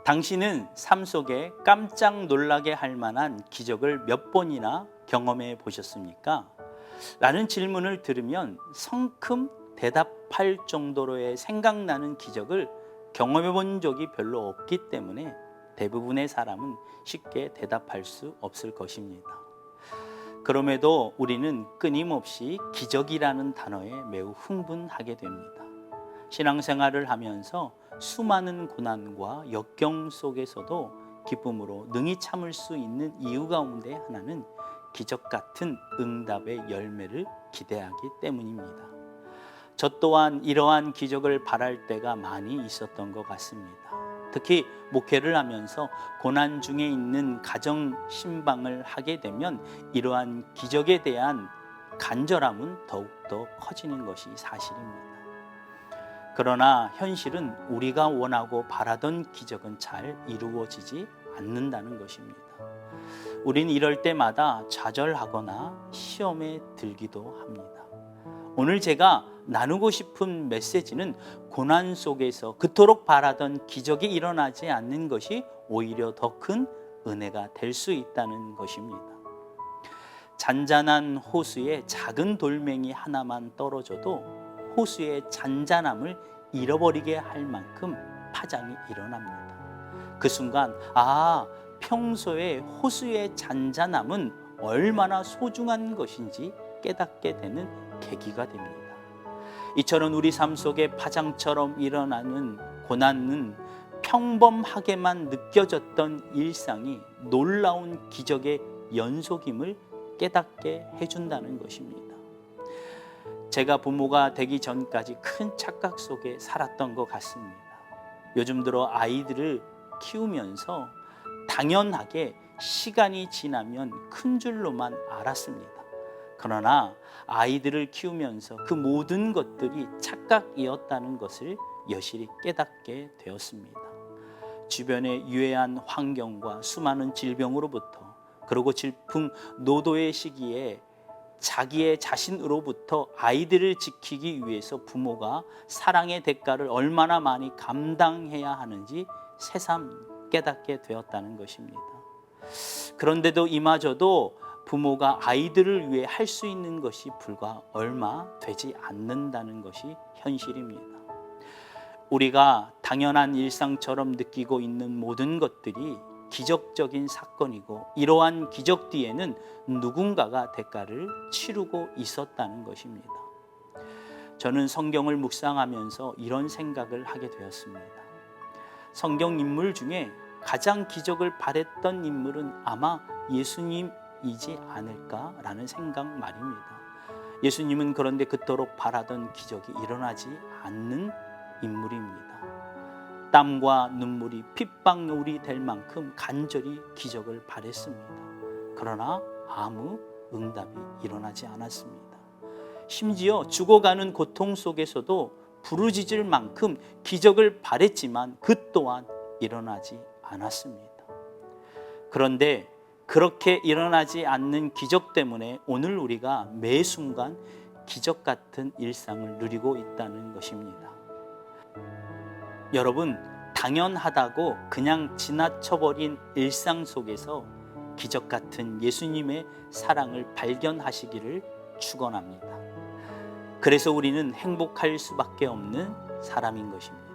당신은 삶 속에 깜짝 놀라게 할 만한 기적을 몇 번이나 경험해 보셨습니까? 라는 질문을 들으면 성큼 대답할 정도로의 생각나는 기적을 경험해 본 적이 별로 없기 때문에 대부분의 사람은 쉽게 대답할 수 없을 것입니다. 그럼에도 우리는 끊임없이 기적이라는 단어에 매우 흥분하게 됩니다. 신앙생활을 하면서 수많은 고난과 역경 속에서도 기쁨으로 능히 참을 수 있는 이유 가운데 하나는 기적 같은 응답의 열매를 기대하기 때문입니다. 저 또한 이러한 기적을 바랄 때가 많이 있었던 것 같습니다. 특히 목회를 하면서 고난 중에 있는 가정 신방을 하게 되면 이러한 기적에 대한 간절함은 더욱더 커지는 것이 사실입니다. 그러나 현실은 우리가 원하고 바라던 기적은 잘 이루어지지 않는다는 것입니다. 우린 이럴 때마다 좌절하거나 시험에 들기도 합니다. 오늘 제가 나누고 싶은 메시지는 고난 속에서 그토록 바라던 기적이 일어나지 않는 것이 오히려 더 큰 은혜가 될 수 있다는 것입니다. 잔잔한 호수에 작은 돌멩이 하나만 떨어져도 호수의 잔잔함을 잃어버리게 할 만큼 파장이 일어납니다. 그 순간 평소에 호수의 잔잔함은 얼마나 소중한 것인지 깨닫게 되는 계기가 됩니다. 이처럼 우리 삶 속에 파장처럼 일어나는 고난은 평범하게만 느껴졌던 일상이 놀라운 기적의 연속임을 깨닫게 해준다는 것입니다. 제가 부모가 되기 전까지 큰 착각 속에 살았던 것 같습니다. 요즘 들어 아이들을 키우면서 당연하게 시간이 지나면 큰 줄로만 알았습니다. 그러나 아이들을 키우면서 그 모든 것들이 착각이었다는 것을 여실히 깨닫게 되었습니다. 주변의 유해한 환경과 수많은 질병으로부터, 그리고 질풍노도의 시기에 자기의 자신으로부터 아이들을 지키기 위해서 부모가 사랑의 대가를 얼마나 많이 감당해야 하는지 새삼 깨닫게 되었다는 것입니다. 그런데도 이마저도 부모가 아이들을 위해 할 수 있는 것이 불과 얼마 되지 않는다는 것이 현실입니다. 우리가 당연한 일상처럼 느끼고 있는 모든 것들이 기적적인 사건이고, 이러한 기적 뒤에는 누군가가 대가를 치르고 있었다는 것입니다. 저는 성경을 묵상하면서 이런 생각을 하게 되었습니다. 성경 인물 중에 가장 기적을 바랬던 인물은 아마 예수님이지 않을까라는 생각 말입니다. 예수님은 그런데 그토록 바라던 기적이 일어나지 않는 인물입니다. 땀과 눈물이 핏방울이 될 만큼 간절히 기적을 바랬습니다. 그러나 아무 응답이 일어나지 않았습니다. 심지어 죽어가는 고통 속에서도 부르짖을 만큼 기적을 바랬지만 그 또한 일어나지 않았습니다. 그런데 그렇게 일어나지 않는 기적 때문에 오늘 우리가 매 순간 기적 같은 일상을 누리고 있다는 것입니다. 여러분, 당연하다고 그냥 지나쳐버린 일상 속에서 기적 같은 예수님의 사랑을 발견하시기를 축원합니다. 그래서 우리는 행복할 수밖에 없는 사람인 것입니다.